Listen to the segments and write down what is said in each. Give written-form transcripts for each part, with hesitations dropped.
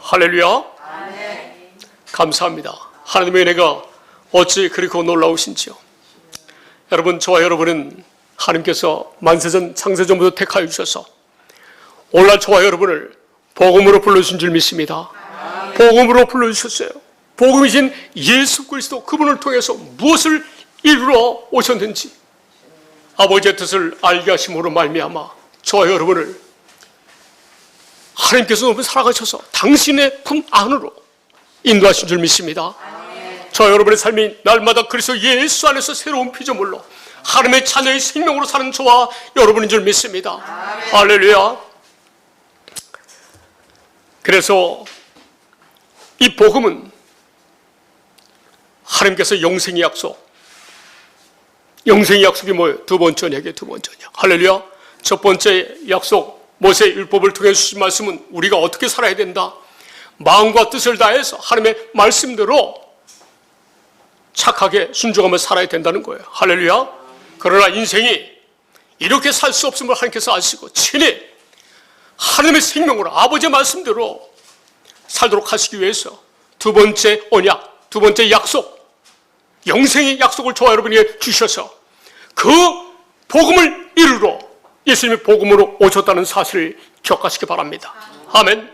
할렐루야. 감사합니다. 하나님의 은혜가 어찌 그렇게 놀라우신지요. 여러분, 저와 여러분은 하나님께서 만세전 창세전부터 택하여 주셔서 오늘날 저와 여러분을 복음으로 불러주신 줄 믿습니다. 복음으로 불러주셨어요. 복음이신 예수 그리스도, 그분을 통해서 무엇을 이루러 오셨는지 아버지의 뜻을 알게 하심으로 말미암아 저와 여러분을 하나님께서 너무 살아가셔서 당신의 품 안으로 인도하신 줄 믿습니다. 저와 여러분의 삶이 날마다 그리스도 예수 안에서 새로운 피조물로 하나님의 자녀의 생명으로 사는 저와 여러분인 줄 믿습니다. 할렐루야. 그래서 이 복음은 하나님께서 영생의 약속, 영생의 약속이 뭐예요? 두 번째 언약이에요. 두 번째 언약. 할렐루야. 첫 번째 약속, 모세의 율법을 통해 주신 말씀은 우리가 어떻게 살아야 된다, 마음과 뜻을 다해서 하나님의 말씀대로 착하게 순종하며 살아야 된다는 거예요. 할렐루야. 그러나 인생이 이렇게 살 수 없음을 하나님께서 아시고 친히 하나님의 생명으로 아버지의 말씀대로 살도록 하시기 위해서 두 번째 언약, 두 번째 약속, 영생의 약속을 저와 여러분에게 주셔서 그 복음을 이루러 예수님이 복음으로 오셨다는 사실을 기억하시기 바랍니다. 아멘.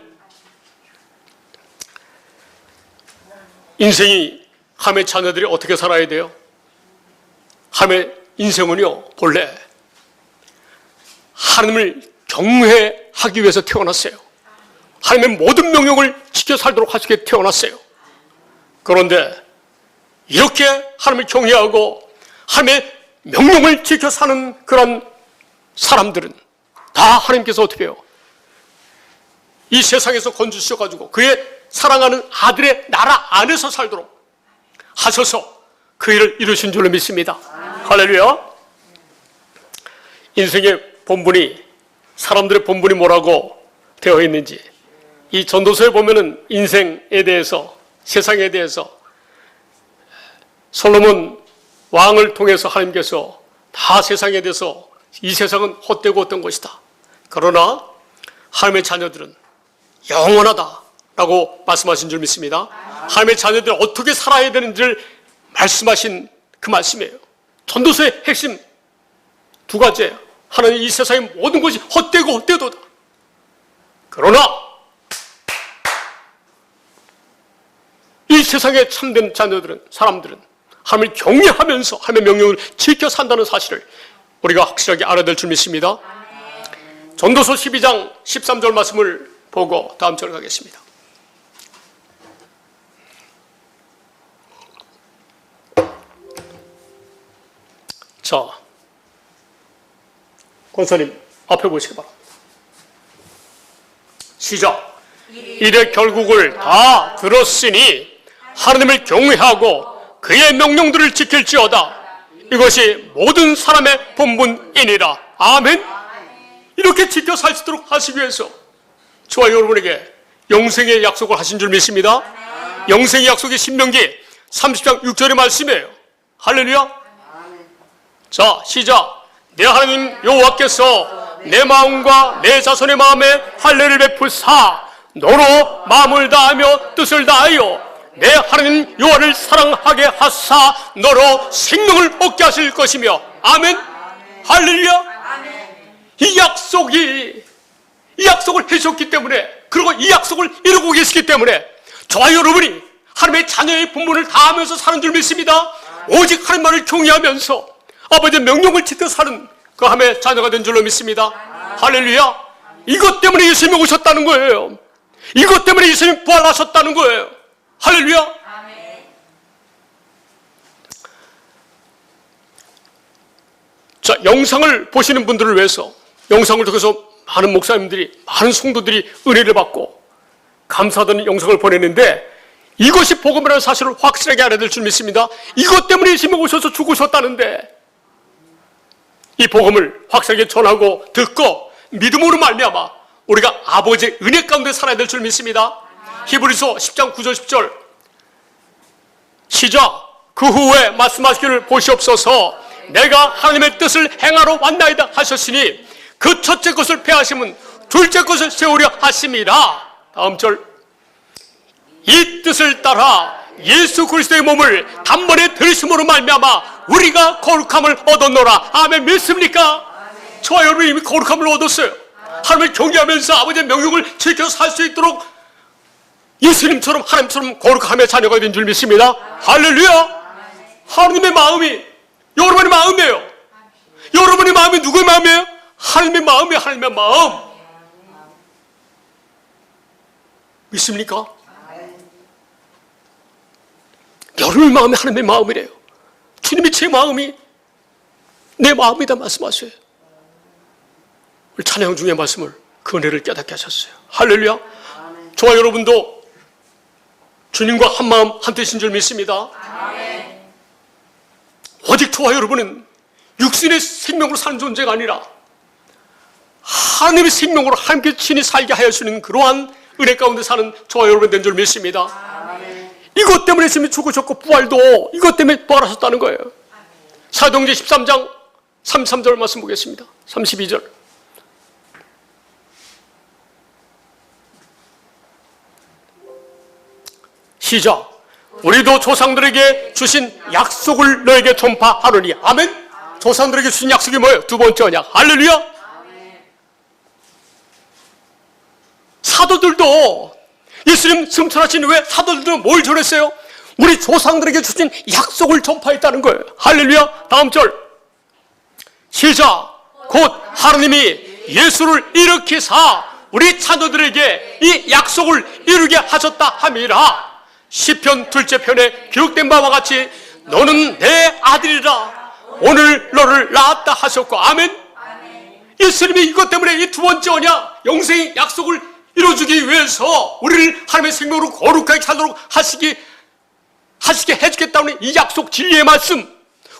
인생이 하나님의 자녀들이 어떻게 살아야 돼요? 하나님의 인생은요, 본래 하나님을 경외하기 위해서 태어났어요. 하나님의 모든 명령을 지켜 살도록 하시게 태어났어요. 그런데 이렇게 하나님을 경외하고 하나님의 명령을 지켜 사는 그런 사람들은 다 하나님께서 어떻게 해요? 이 세상에서 건져주셔가지고 그의 사랑하는 아들의 나라 안에서 살도록 하셔서 그 일을 이루신 줄로 믿습니다. 할렐루야. 인생의 본분이, 사람들의 본분이 뭐라고 되어 있는지 이 전도서에 보면은 인생에 대해서, 세상에 대해서 솔로몬 왕을 통해서 하나님께서 다 세상에 대해서 이 세상은 헛되고 어떤 것이다, 그러나 하나님의 자녀들은 영원하다라고 말씀하신 줄 믿습니다. 하나님의 자녀들은 어떻게 살아야 되는지를 말씀하신 그 말씀이에요. 전도서의 핵심 두 가지예요. 하나는 이 세상의 모든 것이 헛되고 헛되도다. 그러나 이 세상의 참된 자녀들은, 사람들은 하나님을 경외하면서 하나님의 명령을 지켜 산다는 사실을 우리가 확실하게 알아야 될 줄 믿습니다. 전도서 12장 13절 말씀을 보고 다음 절 가겠습니다. 자, 권사님 앞에 보시기 바랍니다. 시작. 이래 결국을 다 들었으니 하나님을 경외하고 그의 명령들을 지킬지어다. 이것이 모든 사람의 본분이니라. 아멘. 이렇게 지켜 살 수 있도록 하시기 위해서 저와 여러분에게 영생의 약속을 하신 줄 믿습니다. 영생의 약속이 신명기 30장 6절의 말씀이에요. 할렐루야. 자, 시작. 내 하나님 여호와께서 내 마음과 내 자손의 마음에 할례를 베푸사 너로 마음을 다하며 뜻을 다하여 내 하나님 여호와를 사랑하게 하사 너로 생명을 얻게 하실 것이며. 아멘. 할렐루야. 이 약속을 해주셨기 때문에, 그리고 이 약속을 이루고 계시기 때문에 저와 여러분이 하나님의 자녀의 본분을 다하면서 사는 줄 믿습니다. 오직 하나님만을 경외하면서 아버지의 명령을 지켜 사는 그 하나님의 자녀가 된 줄로 믿습니다. 할렐루야. 이것 때문에 예수님이 오셨다는 거예요. 이것 때문에 예수님이 부활하셨다는 거예요. 할렐루야. 자, 영상을 보시는 분들을 위해서, 영상을 통해서 많은 목사님들이, 많은 성도들이 은혜를 받고 감사하다는 영상을 보냈는데 이것이 복음이라는 사실을 확실하게 알아야 될 줄 믿습니다. 이것 때문에 예수님이 오셔서 죽으셨다는데 이 복음을 확실하게 전하고 듣고 믿음으로 말미암아 우리가 아버지의 은혜 가운데 살아야 될 줄 믿습니다. 히브리서 10장 9절 10절 시작. 그 후에 말씀하시기를 보시옵소서 내가 하나님의 뜻을 행하러 왔나이다 하셨으니 그 첫째 것을 폐하심은 둘째 것을 세우려 하심이라. 다음 절 이 뜻을 따라 예수 그리스도의 몸을 단번에 들으심으로 말미암아 우리가 거룩함을 얻었노라. 아멘. 믿습니까? 저와 여러분이 이미 거룩함을 얻었어요. 하나님을 경외하면서 아버지의 명령을 지켜 살 수 있도록 예수님처럼 하나님처럼 거룩함의 자녀가 된 줄 믿습니다. 할렐루야. 하나님의 마음이 여러분의 마음이에요. 여러분의 마음이 누구의 마음이에요? 하나님의 마음이에요. 하나님의 마음. 믿습니까? 여러분의 마음이 하나님의 마음이래요. 주님이 제 마음이 내 마음이다 말씀하세요. 우리 찬양 중의 말씀을 그 은혜를 깨닫게 하셨어요. 할렐루야. 저와 여러분도 주님과 한 마음 한 뜻인 줄 믿습니다. 오직 저와 여러분은 육신의 생명으로 사는 존재가 아니라 하나님의 생명으로 함께 친히 살게 하여 주는 그러한 은혜 가운데 사는 저와 여러분 된 줄 믿습니다. 이것 때문에 예수님이 죽으셨고 부활도 이것 때문에 부활하셨다는 거예요. 사도행전 13장 33절 말씀 보겠습니다. 32절. 시작. 우리도 조상들에게 주신 약속을 너에게 전파하노니. 아멘. 조상들에게 주신 약속이 뭐예요? 두 번째 언약. 할렐루야. 사도들도 예수님 승천하신 후에 사도들도 뭘 전했어요? 우리 조상들에게 주신 약속을 전파했다는 거예요. 할렐루야. 다음 절. 시작. 곧 하나님이 예수를 일으키사 우리 자녀들에게 이 약속을 이루게 하셨다 함이라. 시편 2째 편에 기록된 바와 같이 너는 내 아들이라 오늘 너를 낳았다 하셨고. 아멘. 예수님이 이것 때문에 이 두 번째 언약 영생의 약속을 이루어주기 위해서 우리를 하나님의 생명으로 거룩하게 살도록 하시게 해주겠다는 이 약속 진리의 말씀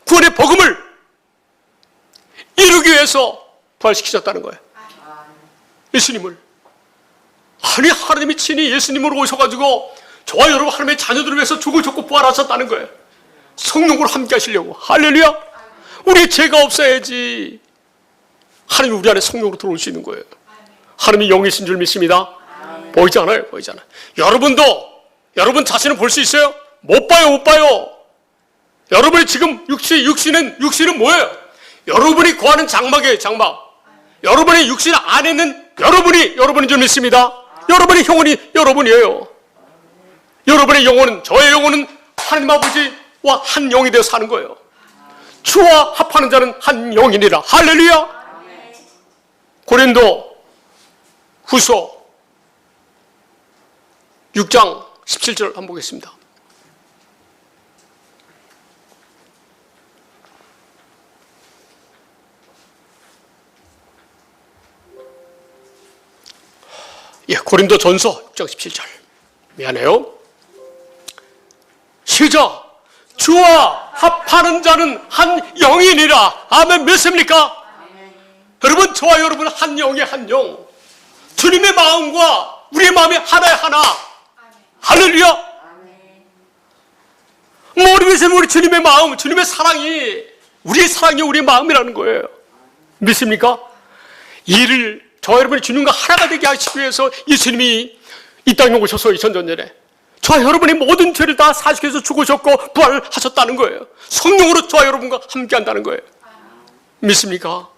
구원의 복음을 이루기 위해서 부활시키셨다는 거예요. 예수님을. 아니 하나님이 친히 예수님으로 오셔가지고 저와 여러분 하나님의 자녀들을 위해서 죽으셨고 부활하셨다는 거예요. 성령으로 함께 하시려고. 할렐루야. 우리의 죄가 없어야지 하나님이 우리 안에 성령으로 들어올 수 있는 거예요. 하나님이 영이신 줄 믿습니다. 보이지 않아요. 보이지 않아요. 여러분 자신을 볼 수 있어요? 못 봐요. 못 봐요. 여러분이 지금 육신은 뭐예요? 여러분이 거하는 장막이에요. 장막. 여러분의 육신 안에는 여러분인 줄 믿습니다. 여러분의 영혼이 여러분이에요. 여러분의 영혼은, 저의 영혼은 하나님 아버지와 한 영이 되어 사는 거예요. 주와 합하는 자는 한 영이니라. 할렐루야. 고린도 후서 6장 17절 한번 보겠습니다. 예, 고린도 전서 6장 17절. 미안해요. 시작. 주와 합하는 자는 한 영이니라. 아멘. 믿습니까? 여러분, 저와 여러분 한 영의 한 영. 주님의 마음과 우리의 마음이 하나의 하나. 할렐루야. 모르겠으면 우리 주님의 마음, 주님의 사랑이 우리의 마음이라는 거예요. 믿습니까? 이를 저와 여러분이 주님과 하나가 되게 하시기 위해서 예수님이 이 땅에 오셔서 2000년 전에 저와 여러분의 모든 죄를 다 사시켜서 죽으셨고 부활하셨다는 거예요. 성령으로 저와 여러분과 함께 한다는 거예요. 믿습니까?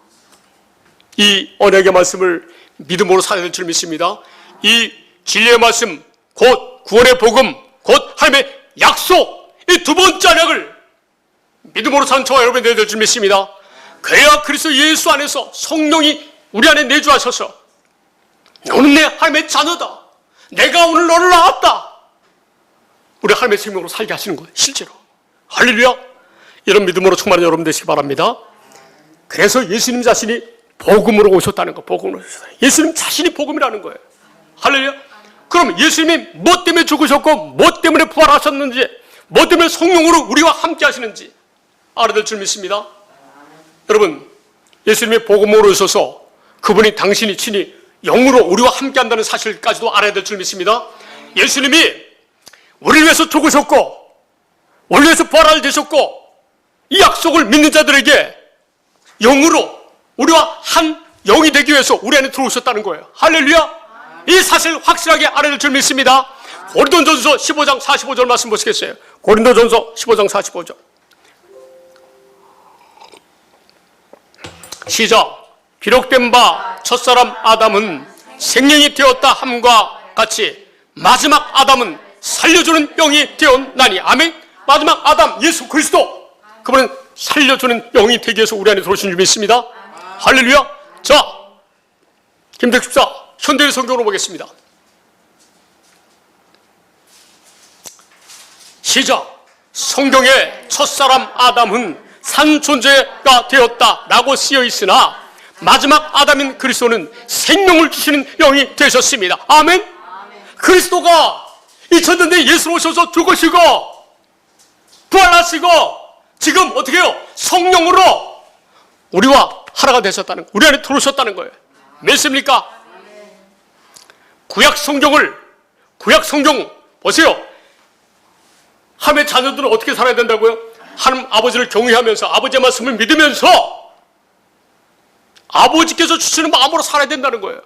이 언약의 말씀을 믿음으로 살아야 될 줄 믿습니다. 이 진리의 말씀, 곧 구원의 복음, 곧 하나님의 약속, 이 두 번째 언약을 믿음으로 사는 저와 여러분이 되어야 될 줄 믿습니다. 그래야 그리스도 예수 안에서 성령이 우리 안에 내주하셔서 너는 내 하나님의 자녀다. 내가 오늘 너를 낳았다. 우리 하나님의 생명으로 살게 하시는 거예요. 실제로. 할렐루야. 이런 믿음으로 충만한 여러분 되시기 바랍니다. 그래서 예수님 자신이 복음으로 오셨다는 거. 복음으로 오셨어요. 예수님 자신이 복음이라는 거예요. 할렐루야. 그럼 예수님이 뭐 때문에 죽으셨고 뭐 때문에 부활하셨는지, 뭐 때문에 성령으로 우리와 함께 하시는지 알아야 될 줄 믿습니다. 여러분, 예수님이 복음으로 오셔서 그분이 당신이 친히 영으로 우리와 함께 한다는 사실까지도 알아야 될 줄 믿습니다. 예수님이 우리를 위해서 죽으셨고 우리를 위해서 부활되셨고 이 약속을 믿는 자들에게 영으로 우리와 한 영이 되기 위해서 우리 안에 들어오셨다는 거예요. 할렐루야. 이 사실 확실하게 알아야 될 줄 믿습니다. 고린도전서 15장 45절 말씀 보시겠어요? 고린도전서 15장 45절. 시작. 기록된 바 첫사람 아담은 생명이 되었다 함과 같이 마지막 아담은 살려주는 영이 되었나니. 아멘. 마지막 아담 예수 그리스도, 그분은 살려주는 영이 되기 위해서 우리 안에 들어오신 줄 믿습니다. 할렐루야. 자, 김덕십사 현대의 성경으로 보겠습니다. 시작. 성경에 첫사람 아담은 산 존재가 되었다라고 쓰여 있으나 마지막 아담인 그리스도는 생명을 주시는 영이 되셨습니다. 아멘. 그리스도가 2000년 대 예수로 오셔서 죽으시고 부활하시고 지금 어떻게 해요? 성령으로 우리와 하나가 되셨다는, 우리 안에 들어오셨다는 거예요. 믿습니까? 구약 성경 보세요. 하나님의 자녀들은 어떻게 살아야 된다고요? 하나님 아버지를 경외하면서 아버지의 말씀을 믿으면서 아버지께서 주시는 마음으로 살아야 된다는 거예요.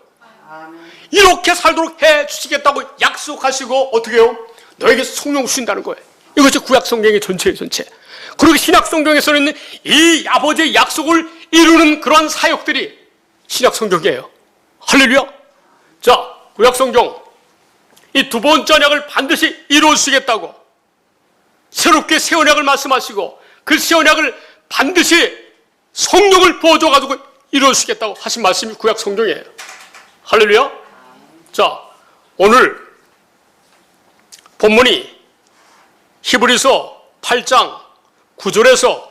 이렇게 살도록 해 주시겠다고 약속하시고 어떻게 해요? 너에게 성령 주신다는 거예요. 이것이 구약 성경의 전체예요, 전체. 그리고 신약 성경에서는 이 아버지의 약속을 이루는 그러한 사역들이 신약 성경이에요. 할렐루야. 자, 구약 성경 이 두 번째 언약을 반드시 이루시겠다고 새롭게 새 언약을 말씀하시고 그 새 언약을 반드시 성령을 부어줘가지고 이루시겠다고 하신 말씀이 구약 성경이에요. 할렐루야. 자, 오늘 본문이 히브리서 8장 9절에서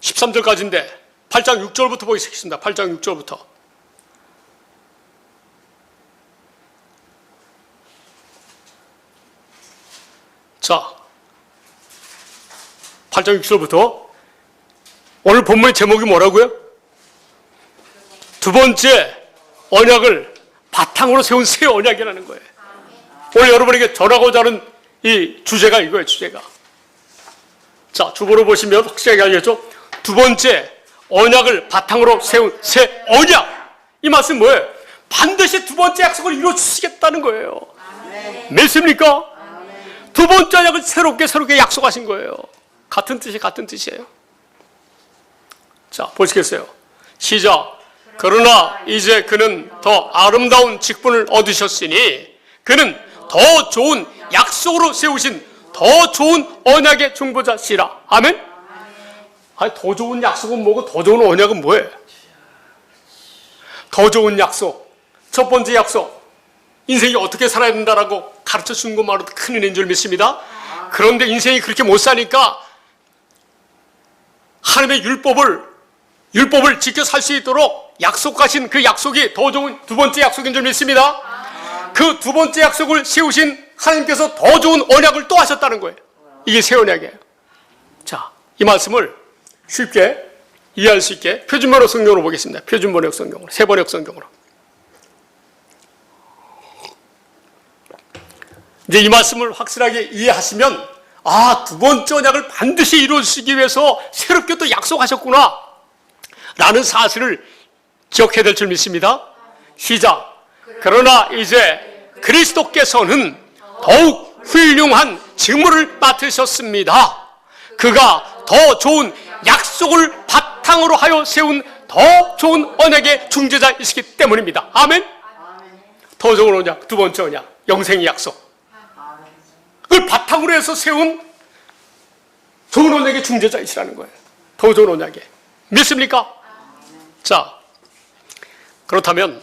13절까지인데 8장 6절부터 보겠습니다. 8장 6절부터. 자, 8장 6절부터 오늘 본문의 제목이 뭐라고요? 두 번째 언약을 바탕으로 세운 새 언약이라는 거예요. 오늘 여러분에게 전하고자 하는 이 주제가 이거예요, 주제가. 자, 주보로 보시면 확실하게 알겠죠? 두 번째 언약을 바탕으로 세운 새 언약. 이 말씀 뭐예요? 반드시 두 번째 약속을 이루어 주시겠다는 거예요. 믿습니까? 두 번째 언약을 새롭게 약속하신 거예요. 같은 뜻이에요. 자, 보시겠어요? 시작. 그러나 이제 그는 더 아름다운 직분을 얻으셨으니 그는 더 좋은 약속으로 세우신 더 좋은 언약의 중보자시라. 아멘? 아니, 더 좋은 약속은 뭐고 더 좋은 언약은 뭐예요? 더 좋은 약속, 첫 번째 약속, 인생이 어떻게 살아야 된다라고 가르쳐 준 것만으로도 큰 은혜인 줄 믿습니다. 그런데 인생이 그렇게 못 사니까 하나님의 율법을 지켜 살 수 있도록 약속하신 그 약속이 더 좋은 두 번째 약속인 줄 믿습니다. 그 두 번째 약속을 세우신 하나님께서 더 좋은 언약을 또 하셨다는 거예요. 이게 새 언약이에요. 자, 이 말씀을 쉽게 이해할 수 있게 표준번역 성경으로 보겠습니다. 표준번역 성경으로, 새번역 성경으로. 이제 이 말씀을 확실하게 이해하시면 아, 두 번째 언약을 반드시 이루시기 위해서 새롭게 또 약속하셨구나 라는 사실을 기억해야 될 줄 믿습니다. 시작. 그러나 이제 그리스도께서는 더욱 훌륭한 직무를 맡으셨습니다. 그가 더 좋은 약속을 바탕으로 하여 세운 더 좋은 언약의 중재자이시기 때문입니다. 아멘. 더 좋은 언약, 두 번째 언약, 영생의 약속. 그걸 바탕으로 해서 세운 좋은 언약의 중재자이시라는 거예요. 더 좋은 언약에. 믿습니까? 자, 그렇다면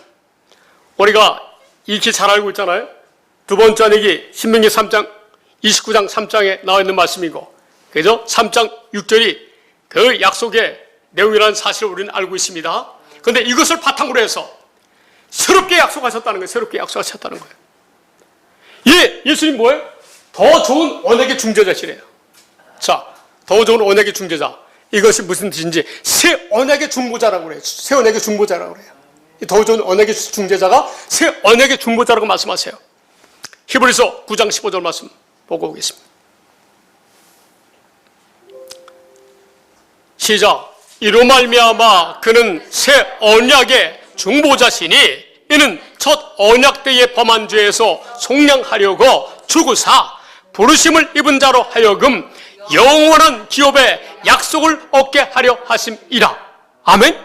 우리가 익히 잘 알고 있잖아요. 두 번째 언약이 신명기 3장 29장 3장에 나와 있는 말씀이고, 그죠? 3장 6절이 그 약속의 내용이라는 사실을 우리는 알고 있습니다. 그런데 이것을 바탕으로 해서 새롭게 약속하셨다는 거예요. 새롭게 약속하셨다는 거예요. 예수님 뭐예요? 더 좋은 언약의 중재자시래요. 자, 더 좋은 언약의 중재자. 이것이 무슨 뜻인지 새 언약의 중보자라고 그래요. 새 언약의 중보자라고 그래요. 더 좋은 언약의 중재자가 새 언약의 중보자라고 말씀하세요. 히브리서 9장 15절 말씀 보고 오겠습니다. 시작. 이로 말미암아 그는 새 언약의 중보자시니 이는 첫 언약 때에 범한 죄에서 속량하려고 죽으사 부르심을 입은 자로 하여금 영원한 기업의 약속을 얻게 하려 하심이라. 아멘.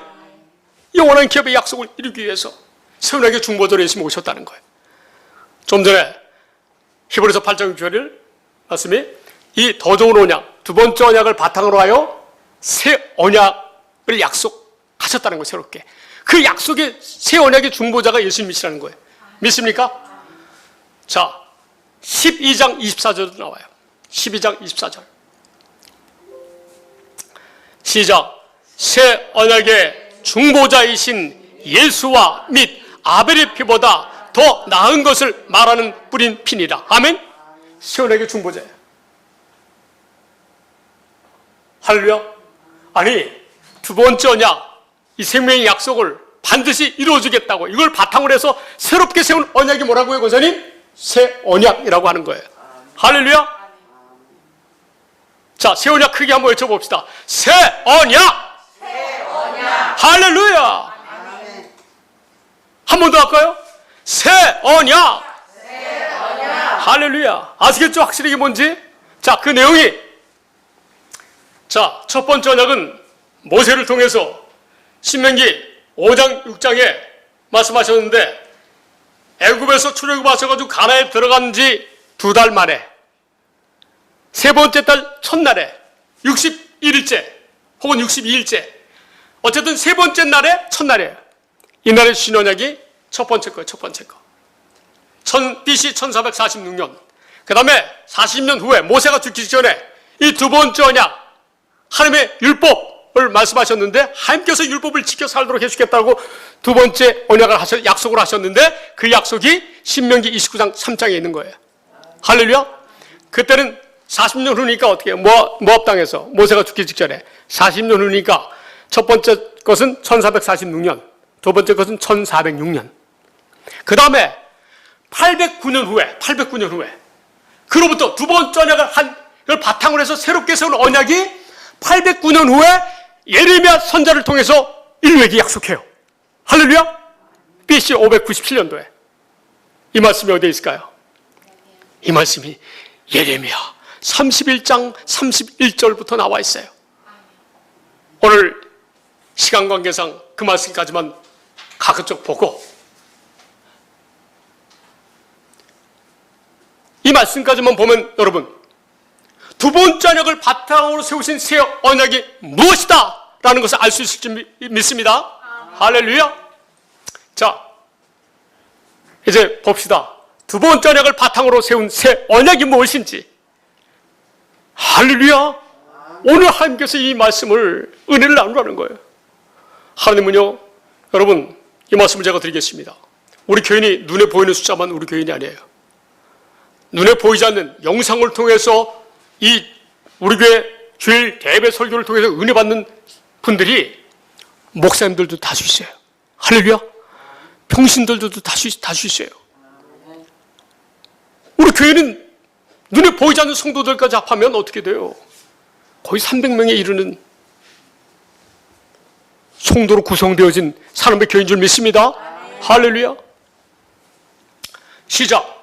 영원한 기업의 약속을 이루기 위해서 새 언약의 중보자로 예수님이 오셨다는 거예요. 좀 전에 히브리서 8장 6절 말씀이 이 더 좋은 언약, 두 번째 언약을 바탕으로 하여 새 언약을 약속하셨다는 거예요. 새롭게. 그 약속의 새 언약의 중보자가 예수님이시라는 거예요. 믿습니까? 자, 12장 24절도 나와요. 12장 24절. 시작. 새 언약의 중보자이신 예수와 및 아벨의 피보다 더 나은 것을 말하는 뿌린 피니라. 아멘. 새 언약의 중보자예요. 할렐루야. 아니, 두 번째 언약, 이 생명의 약속을 반드시 이루어주겠다고 이걸 바탕으로 해서 새롭게 세운 언약이 뭐라고요, 권사님? 새 언약이라고 하는 거예요. 할렐루야. 자, 새 언약 크게 한번 외쳐봅시다. 새 언약. 새 언약. 할렐루야. 한 번 더 할까요? 새 언약. 새 언약. 할렐루야. 아시겠죠? 확실히 이게 뭔지? 자, 그 내용이, 자, 첫 번째 언약은 모세를 통해서 신명기 5장 6장에 말씀하셨는데, 애굽에서 출애굽하셔가지고 가나안에 들어간 지 2달 만에 세 번째 달 첫날에 61일째 혹은 62일째, 어쨌든 세 번째 날에 첫날이에요. 이날의 신언약이 첫 번째 거예요. 첫 번째 거. BC 1446년. 그 다음에 40년 후에 모세가 죽기 전에 이 두 번째 언약, 하나님의 율법을 말씀하셨는데 하나님께서 율법을 지켜 살도록 해주겠다고 두 번째 언약을 약속을 하셨는데 그 약속이 신명기 29장 3장에 있는 거예요. 할렐루야. 그때는 40년 후니까 어떻게 해요? 모압 땅에서 모세가 죽기 직전에 40년 후니까 첫 번째 것은 1446년, 두 번째 것은 1406년. 그 다음에 809년 후에 그로부터 두 번째 언약을 걸 바탕으로 해서 새롭게 세운 언약이 809년 후에 예레미야 선지자를 통해서 인류에게 약속해요. 할렐루야. BC 597년도에 이 말씀이 어디에 있을까요? 이 말씀이 예레미야 31장 31절부터 나와 있어요. 오늘 시간 관계상 그 말씀까지만 가급적 보고 이 말씀까지만 보면 여러분, 두 번째 언약을 바탕으로 세우신 새 언약이 무엇이다 라는 것을 알 수 있을 줄 믿습니다. 할렐루야. 자, 이제 봅시다. 두 번째 언약을 바탕으로 세운 새 언약이 무엇인지. 할렐루야. 오늘 하나님께서 이 말씀을 은혜를 나누라는 거예요. 하나님은요, 여러분, 이 말씀을 제가 드리겠습니다. 우리 교인이 눈에 보이는 숫자만 우리 교인이 아니에요. 눈에 보이지 않는 영상을 통해서 이 우리 교회 주일 대배 설교를 통해서 은혜 받는 분들이 목사님들도 다수 있어요. 할렐루야. 평신들도 다수 있어요. 우리 교회는 눈에 보이지 않는 성도들까지 합하면 어떻게 돼요? 거의 300명에 이르는 성도로 구성되어진 사람의 교회인 줄 믿습니다. 할렐루야. 시작.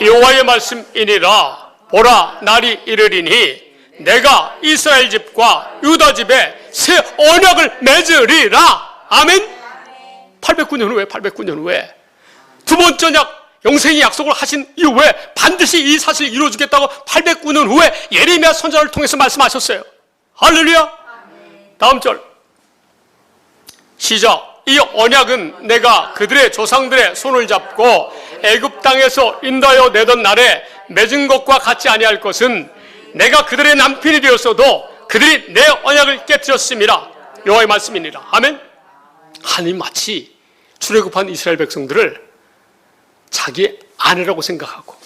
여호와의 말씀이니라. 보라, 날이 이르리니 내가 이스라엘 집과 유다 집에 새 언약을 맺으리라. 아멘. 809년 후에 두 번째 언약, 영생의 약속을 하신 이후에 반드시 이 사실을 이루어주겠다고 809년 후에 예레미야 선지자를 통해서 말씀하셨어요. 할렐루야. 다음 절 시작. 이 언약은 내가 그들의 조상들의 손을 잡고 애굽 땅에서 인도하여 내던 날에 맺은 것과 같지 아니할 것은 내가 그들의 남편이 되었어도 그들이 내 언약을 깨뜨렸음이라. 여호와의 말씀이니라. 아멘. 하나님 마치 출애굽한 이스라엘 백성들을 자기 아내라고 생각하고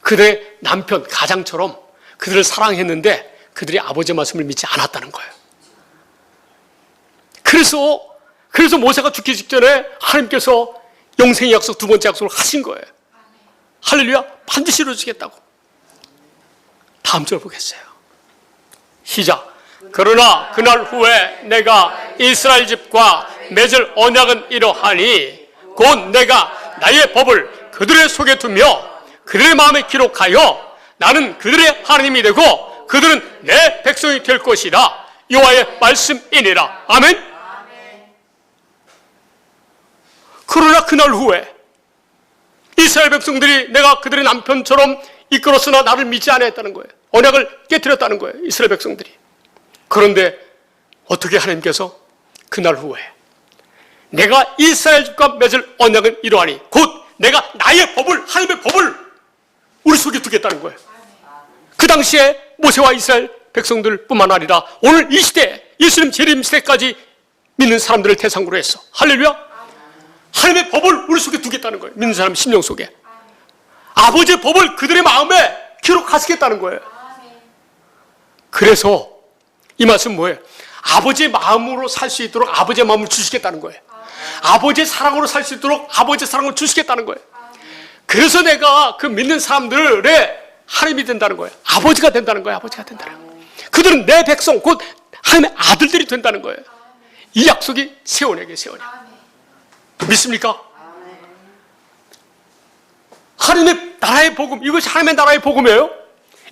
그들의 남편, 가장처럼 그들을 사랑했는데 그들이 아버지의 말씀을 믿지 않았다는 거예요. 그래서 모세가 죽기 직전에 하나님께서 영생의 약속, 두 번째 약속을 하신 거예요. 할렐루야. 반드시 이루어지겠다고. 다음 절 보겠어요. 시작. 그러나 그날 후에 내가 이스라엘 집과 맺을 언약은 이러하니 곧 내가 나의 법을 그들의 속에 두며 그들의 마음에 기록하여 나는 그들의 하나님이 되고 그들은 내 백성이 될 것이라. 여호와의 말씀이니라. 아멘. 그러나 그날 후에 이스라엘 백성들이 내가 그들의 남편처럼 이끌었으나 나를 믿지 않았다는 거예요. 언약을 깨뜨렸다는 거예요, 이스라엘 백성들이. 그런데 어떻게 하나님께서 그날 후에 내가 이스라엘 집과 맺을 언약은 이러하니 곧 내가 나의 법을, 하나님의 법을 우리 속에 두겠다는 거예요. 그 당시에 모세와 이스라엘 백성들 뿐만 아니라 오늘 이 시대, 예수님 재림 시대까지 믿는 사람들을 대상으로 했어. 할렐루야. 하나님의 법을 우리 속에 두겠다는 거예요. 믿는 사람 심령 속에. 아버지의 법을 그들의 마음에 기록하시겠다는 거예요. 그래서 이 말씀 뭐예요? 아버지의 마음으로 살 수 있도록 아버지의 마음을 주시겠다는 거예요. 아버지의 사랑으로 살 수 있도록 아버지의 사랑을 주시겠다는 거예요. 그래서 내가 그 믿는 사람들의 하나님이 된다는 거예요. 아버지가 된다는 거예요. 아버지가 된다는 거예요. 그들은 내 백성, 곧 하나님의 아들들이 된다는 거예요. 이 약속이 새 언약이에요. 새 언약. 믿습니까? 하나님의 나라의 복음, 이것이 하나님의 나라의 복음이에요.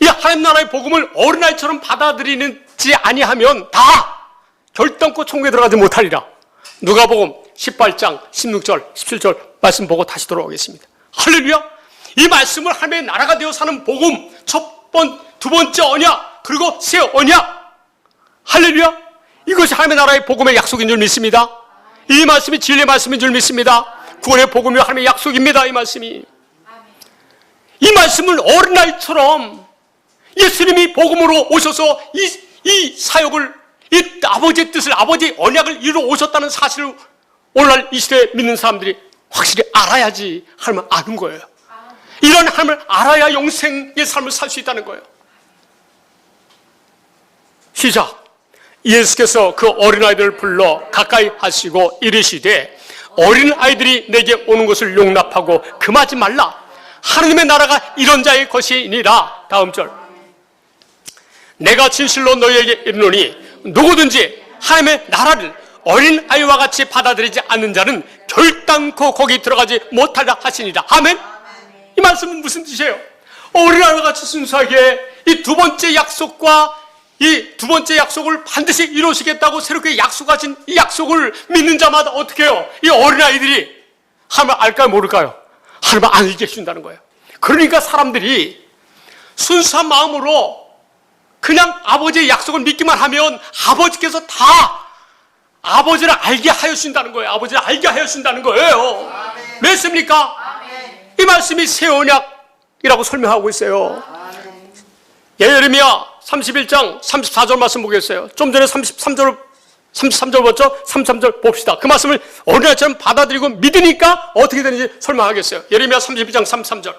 이 하나님 나라의 복음을 어린아이처럼 받아들이는지 아니하면 다 결단코 천국에 들어가지 못하리라. 누가복음 18장 16절 17절 말씀 보고 다시 돌아오겠습니다. 할렐루야. 이 말씀을 하나님의 나라가 되어 사는 복음, 두 번째 언약, 그리고 새 언약. 할렐루야. 이것이 하나님의 나라의 복음의 약속인 줄 믿습니다. 이 말씀이 진리의 말씀인 줄 믿습니다. 구원의 복음이 하나님의 약속입니다. 이 말씀이. 이 말씀을 어린아이처럼 예수님이 복음으로 오셔서 이 사역을, 이 아버지의 뜻을, 아버지의 언약을 이루어 오셨다는 사실을 오늘날 이 시대에 믿는 사람들이 확실히 알아야지 하나님을 아는 거예요. 이런 하나님을 알아야 영생의 삶을 살 수 있다는 거예요. 시작. 예수께서 그 어린아이들을 불러 가까이 하시고 이르시되 어린아이들이 내게 오는 것을 용납하고 금하지 말라. 하나님의 나라가 이런 자의 것이니라. 다음 절. 내가 진실로 너희에게 이르노니 누구든지 하나님의 나라를 어린아이와 같이 받아들이지 않는 자는 결단코 거기 들어가지 못하리라 하시니라. 아멘. 이 말씀은 무슨 뜻이에요? 어린아이와 같이 순수하게 이 두 번째 약속과 이 두 번째 약속을 반드시 이루시겠다고 새롭게 약속하신 이 약속을 믿는 자마다 어떻게 해요? 이 어린아이들이 하나님을 알까요? 모를까요? 하나님을 알게 해준다는 거예요. 그러니까 사람들이 순수한 마음으로 그냥 아버지의 약속을 믿기만 하면 아버지께서 다 아버지를 알게 하여 주신다는 거예요. 아버지를 알게 하여 주신다는 거예요. 믿습니까? 이 말씀이 새 언약이라고 설명하고 있어요. 예레미야 31장 34절 말씀 보겠어요. 좀 전에 33절 봤죠? 33절 봅시다. 그 말씀을 어린아이처럼 받아들이고 믿으니까 어떻게 되는지 설명하겠어요. 예레미야 32장 33절.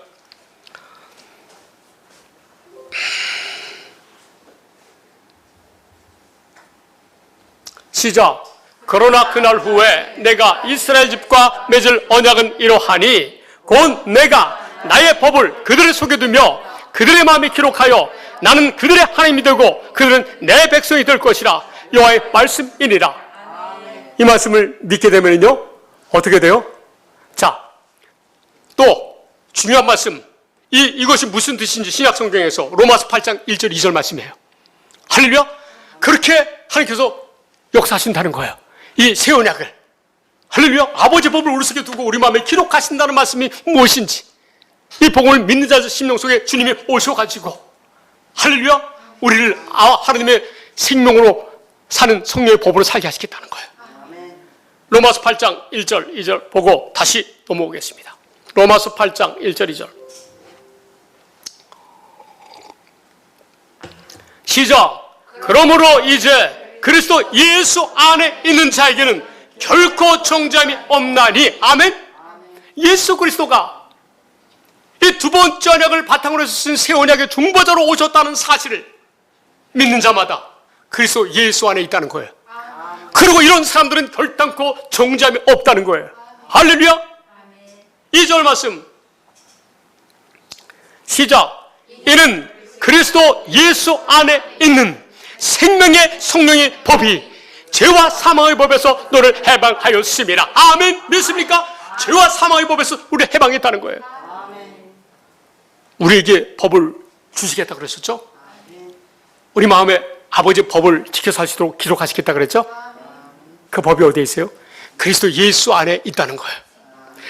시작. 그러나 그날 후에 내가 이스라엘 집과 맺을 언약은 이러하니 곧 내가 나의 법을 그들의 속에 두며 그들의 마음에 기록하여 나는 그들의 하나님이 되고 그들은 내 백성이 될 것이라. 여호와의 말씀이니라. 이 말씀을 믿게 되면요 어떻게 돼요? 자, 또 중요한 말씀, 이것이 무슨 뜻인지 신약성경에서 로마서 8장 1절 2절 말씀이에요. 할렐루야. 그렇게 하나님께서 역사하신다는 거예요. 이 새 언약을, 할렐루야, 아버지 법을 우리 속에 두고 우리 마음에 기록하신다는 말씀이 무엇인지, 이 복음을 믿는 자 심령 속에 주님이 오셔가지고 할렐루야, 우리를 하나님의 생명으로 사는 성령의 법으로 살게 하시겠다는 거예요. 로마서 8장 1절 2절 보고 다시 넘어오겠습니다. 로마서 8장 1절 2절 시작. 그러므로 이제 그리스도 예수 안에 있는 자에게는 결코 정죄함이 없나니. 아멘. 예수 그리스도가 이 두 번째 언약을 바탕으로 해서 쓴 새 언약의 중보자로 오셨다는 사실을 믿는 자마다 그리스도 예수 안에 있다는 거예요. 그리고 이런 사람들은 결단코 정죄함이 없다는 거예요. 할렐루야. 2절 말씀 시작. 이는 그리스도 예수 안에 있는 생명의 성령의 법이 죄와 사망의 법에서 너를 해방하였습니다. 아멘. 믿습니까? 죄와 사망의 법에서 우리를 해방했다는 거예요. 우리에게 법을 주시겠다 그랬었죠? 우리 마음에 아버지의 법을 지켜 사시도록 기록하시겠다 그랬죠? 그 법이 어디에 있어요? 그리스도 예수 안에 있다는 거예요.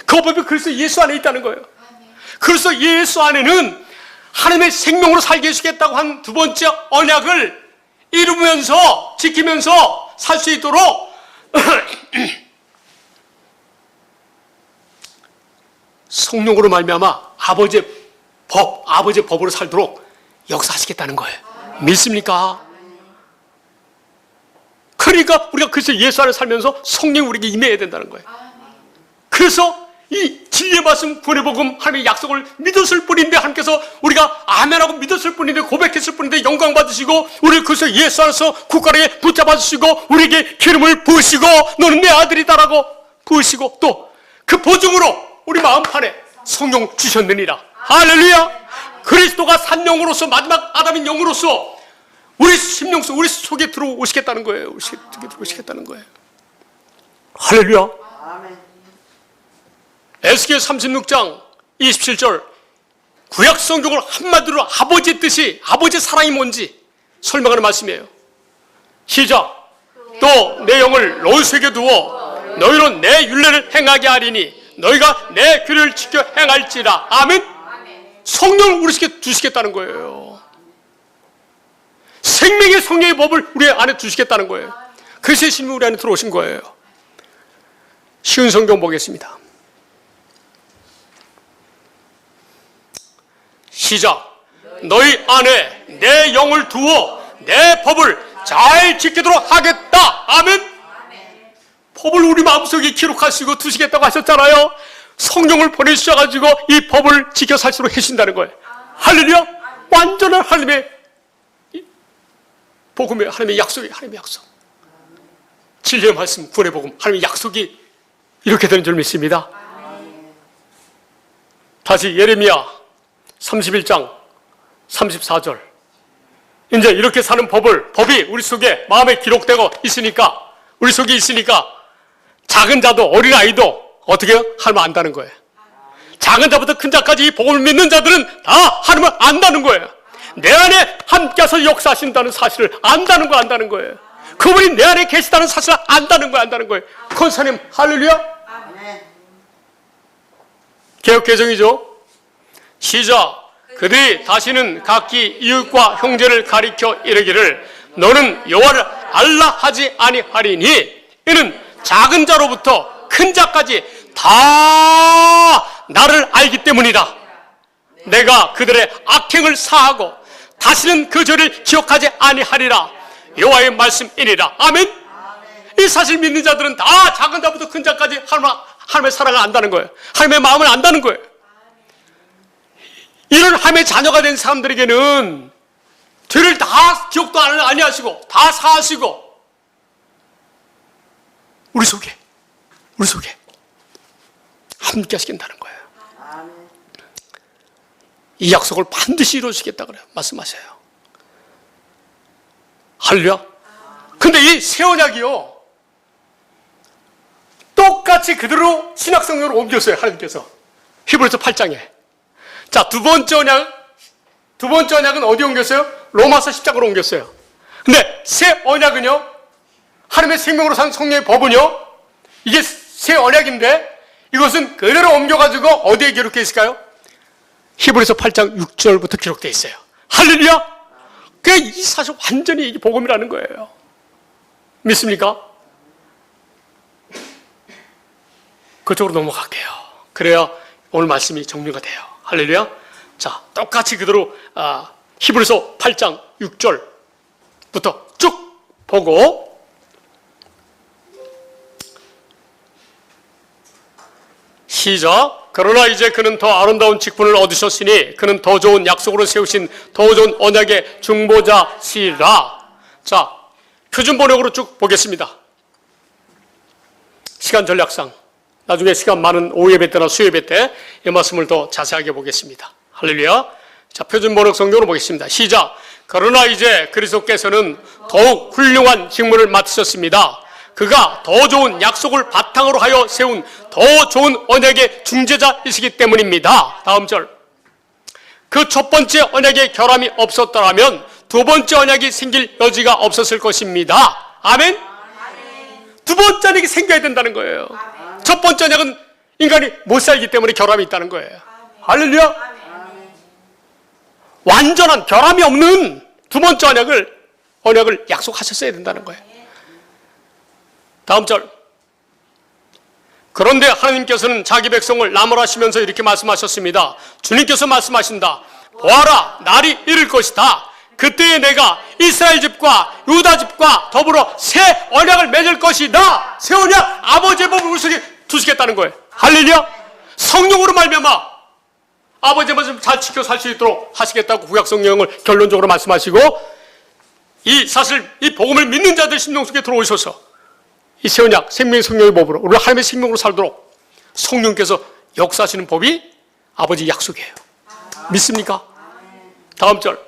그 법이 그리스도 예수 안에 있다는 거예요. 그리스도 예수 안에는 하나님의 생명으로 살게 해주겠다고 한 두 번째 언약을 이루면서 지키면서 살 수 있도록 성령으로 말미암아 아버지의 법으로 살도록 역사하시겠다는 거예요. 믿습니까? 그러니까 우리가 그리스도 예수 안에 살면서 성령이 우리에게 임해야 된다는 거예요. 그래서 이 진리의 말씀, 구원의 복음, 하나님의 약속을 믿었을 뿐인데, 하나님께서 우리가 아멘하고 믿었을 뿐인데, 고백했을 뿐인데 영광 받으시고, 우리를 그래서 예수 안에서 국가에 붙잡아 주시고, 우리에게 기름을 부으시고, 너는 내 아들이다라고 부으시고, 또 그 보증으로 우리 마음판에 성령 주셨느니라. 할렐루야. 그리스도가 산 영으로서, 마지막 아담인 영으로서 우리 심령 속, 우리 속에 들어오시겠다는 거예요. 우리 속에 들어오시겠다는 거예요. 할렐루야. 에스겔 36장 27절, 구약 성경을 한마디로 아버지의 뜻이, 아버지의 사랑이 뭔지 설명하는 말씀이에요. 시작. 또 내 영을 너희에게 두어 너희는 내 율례를 행하게 하리니 너희가 내 규례를 지켜 행할지라. 아멘. 성령을 우리에게 주시겠다는 거예요. 생명의 성령의 법을 우리 안에 주시겠다는 거예요. 그래서 신이 우리 안에 들어오신 거예요. 쉬운 성경 보겠습니다. 시작. 너희 안에 내 영을 두어 내 법을 잘 지키도록 하겠다. 아멘. 법을 우리 마음속에 기록하시고 두시겠다고 하셨잖아요. 성령을 보내주셔가지고 이 법을 지켜 살수록 해주신다는 거예요. 할렐루야. 완전한 하나님의 복음의, 하나님의 약속이에요. 하나님의 약속. 진리의 말씀, 구원의 복음, 하나님의 약속이 이렇게 되는 줄 믿습니다. 다시 예레미야 31장 34절. 이제 이렇게 사는 법이 우리 속에 마음에 기록되고 있으니까, 우리 속에 있으니까 작은 자도 어린아이도 어떻게 하나님을 안다는 거예요. 작은 자부터 큰 자까지 이 복음을 믿는 자들은 다 하나님을 안다는 거예요. 내 안에 함께서 역사하신다는 사실을 안다는 거예요. 그분이 내 안에 계시다는 사실을 안다는 거예요. 권사님, 할렐루야. 개역개정이죠. 시작. 그들이 다시는 각기 이웃과 형제를 가리켜 이르기를 너는 여호와를 알라 하지 아니하리니 이는 작은 자로부터 큰 자까지 다 나를 알기 때문이다. 내가 그들의 악행을 사하고 다시는 그 죄를 기억하지 아니하리라. 여호와의 말씀이니라. 아멘. 이 사실 믿는 자들은 다 작은 자부터 큰 자까지 하나님의 사랑을 안다는 거예요. 하나님의 마음을 안다는 거예요. 이런 하나님의 자녀가 된 사람들에게는 죄를 다 기억도 아니하시고 다 사하시고 우리 속에 함께 하시겠다는 거예요. 이 약속을 반드시 이루어주시겠다 그래요. 말씀하셔요. 할렐루야. 근데 이 새 언약이요, 똑같이 그대로 신약성경으로 옮겼어요. 하나님께서 히브리서 8장에. 자, 두 번째 언약은 어디 옮겼어요? 로마서 10장으로 옮겼어요. 근데 새 언약은요, 하나님의 생명으로 산 성령의 법은요, 이게 새 언약인데 이것은 그대로 옮겨가지고 어디에 기록되어 있을까요? 히브리서 8장 6절부터 기록되어 있어요. 할렐루야. 그러니까 이 사실 완전히 이게 복음이라는 거예요. 믿습니까? 그쪽으로 넘어갈게요. 그래야 오늘 말씀이 정리가 돼요. 할렐루야. 자, 똑같이 그대로 히브리서 8장 6절부터 쭉 보고, 시작. 그러나 이제 그는 더 아름다운 직분을 얻으셨으니 그는 더 좋은 약속으로 세우신 더 좋은 언약의 중보자시라. 자, 표준 번역으로 쭉 보겠습니다. 시간 전략상 나중에 시간 많은 오후 예배 때나 수 예배 때 이 말씀을 더 자세하게 보겠습니다. 할렐루야. 자, 표준 번역 성경으로 보겠습니다. 시작. 그러나 이제 그리스도께서는 더욱 훌륭한 직무를 맡으셨습니다. 그가 더 좋은 약속을 바탕으로 하여 세운 더 좋은 언약의 중재자이시기 때문입니다. 다음 절. 그 첫 번째 언약의 결함이 없었더라면 두 번째 언약이 생길 여지가 없었을 것입니다. 아멘? 두 번째 언약이 생겨야 된다는 거예요. 첫 번째 언약은 인간이 못 살기 때문에 결함이 있다는 거예요. 할렐루야. 완전한 결함이 없는 두 번째 언약을 약속하셨어야 된다는 거예요. 다음 절. 그런데 하나님께서는 자기 백성을 나무라시면서 이렇게 말씀하셨습니다. 주님께서 말씀하신다. 보아라, 날이 이를 것이다. 그때에 내가 이스라엘 집과 유다 집과 더불어 새 언약을 맺을 것이다. 새 언약, 아버지의 법을 우리 속에 두시겠다는 거예요. 할렐루야. 성령으로 말미암아 아버지의 말씀 잘 지켜 살 수 있도록 하시겠다고 구약 성령을 결론적으로 말씀하시고, 이 사실 이 복음을 믿는 자들 심령 속에 들어오셔서 이 새 언약, 생명의 성령의 법으로 우리 하나님의 생명으로 살도록 성령께서 역사하시는 법이 아버지 약속이에요. 믿습니까? 다음 절.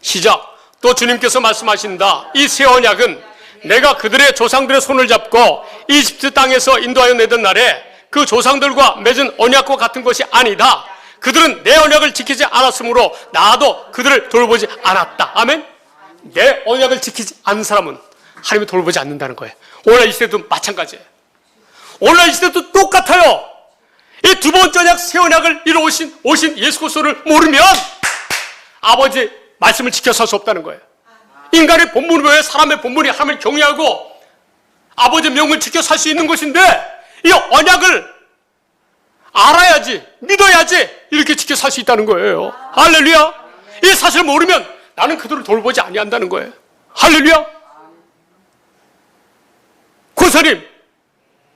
시작. 또 주님께서 말씀하신다. 이 새 언약은 내가 그들의 조상들의 손을 잡고 이집트 땅에서 인도하여 내던 날에 그 조상들과 맺은 언약과 같은 것이 아니다. 그들은 내 언약을 지키지 않았으므로 나도 그들을 돌보지 않았다. 아멘. 내 언약을 지키지 않는 사람은 하나님이 돌보지 않는다는 거예요. 오늘 이 시대도 마찬가지예요. 오늘 이 시대도 똑같아요. 이 두 번째 언약, 새 언약을 이루어오신 예수 그리스도를 모르면 아버지 말씀을 지켜 살 수 없다는 거예요. 인간의 본분이 왜 사람의 본분이 하나님을 경외하고 아버지의 명을 지켜 살 수 있는 것인데, 이 언약을 알아야지, 믿어야지 이렇게 지켜 살 수 있다는 거예요. 할렐루야. 이 사실을 모르면 나는 그들을 돌보지 아니한다는 거예요. 할렐루야. 권사님,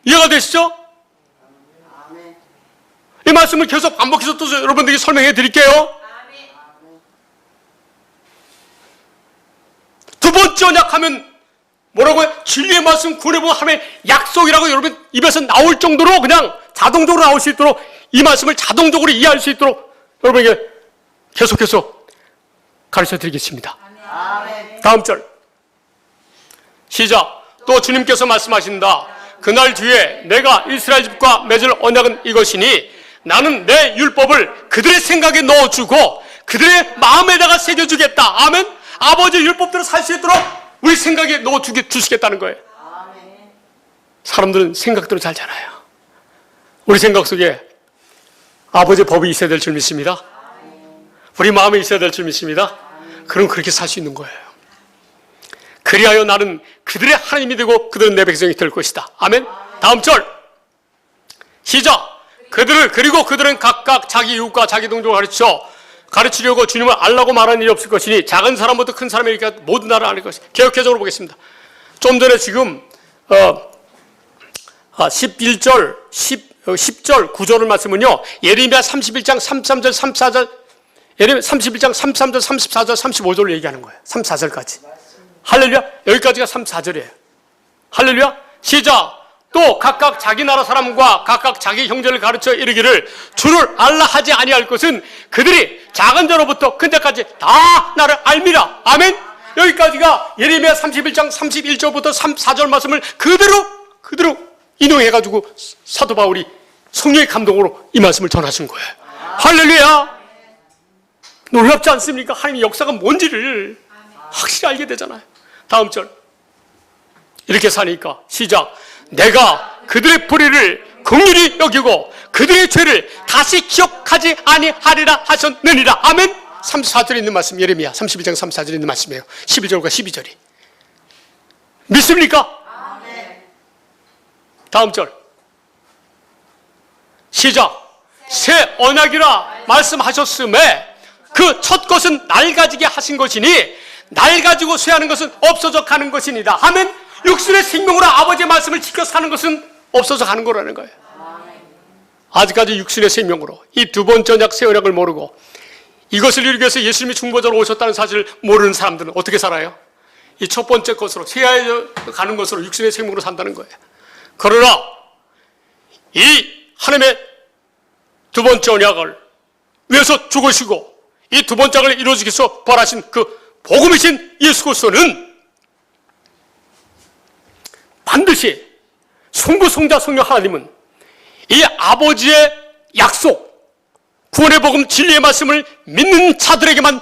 이해가 되시죠? 이 말씀을 계속 반복해서 또 여러분들에게 설명해 드릴게요. 두 번째 언약하면 뭐라고요? 진리의 말씀, 구원의 복음, 하나님의 약속이라고 여러분 입에서 나올 정도로 그냥 자동적으로 나올 수 있도록, 이 말씀을 자동적으로 이해할 수 있도록 여러분에게 계속해서 가르쳐 드리겠습니다. 다음 절. 시작. 또 주님께서 말씀하신다. 그날 뒤에 내가 이스라엘 집과 맺을 언약은 이것이니 나는 내 율법을 그들의 생각에 넣어주고 그들의 마음에다가 새겨주겠다. 아멘. 아버지의 율법대로 살 수 있도록 우리 생각에 넣어주시겠다는 거예요. 사람들은 생각대로 살잖아요. 우리 생각 속에 아버지의 법이 있어야 될 줄 믿습니다. 우리 마음에 있어야 될 줄 믿습니다. 그럼 그렇게 살 수 있는 거예요. 그리하여 나는 그들의 하나님이 되고 그들은 내 백성이 될 것이다. 아멘. 다음 절. 시작. 그리고 그들은 각각 자기 이웃과 자기 동족을 가르치려고 주님을 알라고 말하는 일이 없을 것이니 작은 사람부터 큰 사람에게 모든 나라를 알 것이다. 개혁개정으로 보겠습니다. 좀 전에 지금 11절, 10절, 9절을 말씀은요, 예레미야 31장 33절, 34절, 예레미야 31장 33절, 34절, 35절을 얘기하는 거예요. 34절까지. 할렐루야. 여기까지가 34절이에요. 할렐루야. 시작. 또 각각 자기 나라 사람과 각각 자기 형제를 가르쳐 이르기를 주를 알라 하지 아니할 것은 그들이 작은 자로부터 큰 자까지 다 나를 알미라. 아멘. 여기까지가 예레미야 31장 31절부터 34절 말씀을 그대로 인용해가지고 사도 바울이 성령의 감동으로 이 말씀을 전하신 거예요. 할렐루야. 놀랍지 않습니까? 하나님의 역사가 뭔지를 확실히 알게 되잖아요. 다음 절. 이렇게 사니까 시작. 내가 그들의 불의를 긍휼히 여기고 그들의 죄를 다시 기억하지 아니하리라 하셨느니라. 아멘. 34절에 있는 말씀, 예레미야 32장 34절에 있는 말씀이에요. 11절과 12절이. 믿습니까? 아멘. 다음 절. 시작. 새 언약이라 말씀하셨음에 그 첫 것은 날 가지게 하신 것이니 날 가지고 쇠하는 것은 없어져 가는 것이니라. 아멘. 육신의 생명으로 아버지의 말씀을 지켜 사는 것은 없어져 가는 거라는 거예요. 아직까지 육신의 생명으로 이 두 번째 언약, 새 언약을 모르고 이것을 이루기 위해서 예수님이 중보자로 오셨다는 사실을 모르는 사람들은 어떻게 살아요? 이 첫 번째 것으로, 쇠하여 가는 것으로 육신의 생명으로 산다는 거예요. 그러나 이 하나님의 두 번째 언약을 위해서 죽으시고 이 두 번째 언약을 이루어주기 위해서 부활하신 그 복음이신 예수 그리스도는 반드시 성부성자 성령 하나님은 이 아버지의 약속, 구원의 복음 진리의 말씀을 믿는 자들에게만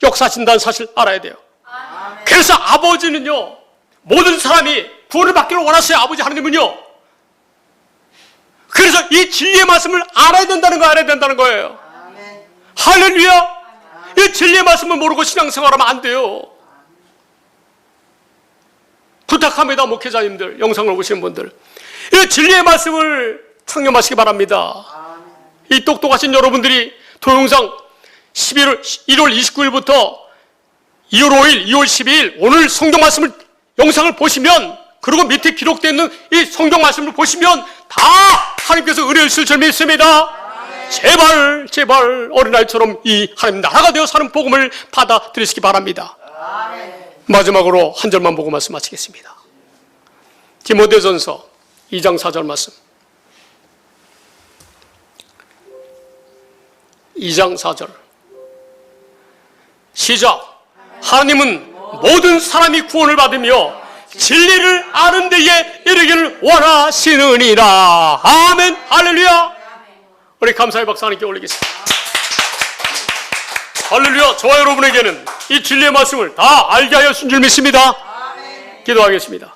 역사하신다는 사실 알아야 돼요. 그래서 아버지는요, 모든 사람이 구원을 받기를 원하세요. 아버지 하나님은요. 그래서 이 진리의 말씀을 알아야 된다는 거예요. 할렐루야. 이 진리의 말씀을 모르고 신앙생활하면 안 돼요. 부탁합니다. 목회자님들, 영상을 보시는 분들, 이 진리의 말씀을 창념하시기 바랍니다. 이 똑똑하신 여러분들이 동영상 1월 29일부터 2월 5일, 2월 12일 오늘 성경 말씀을 영상을 보시면, 그리고 밑에 기록되어 있는 이 성경 말씀을 보시면 다 하나님께서 은혜를 주실 줄 믿습니다. 제발 어린아이처럼 이 하나님 나라가 되어 사는 복음을 받아들이시기 바랍니다. 마지막으로 한 절만 보고 말씀 마치겠습니다. 디모데전서 2장 4절 말씀. 2장 4절 시작. 하나님은 모든 사람이 구원을 받으며 진리를 아는 데에 이르기를 원하시느니라. 아멘. 할렐루야. 우리 감사의 박수 하나님께 올리겠습니다. 할렐루야. 저와 여러분에게는 이 진리의 말씀을 다 알게 하여 주신 줄 믿습니다. 기도하겠습니다.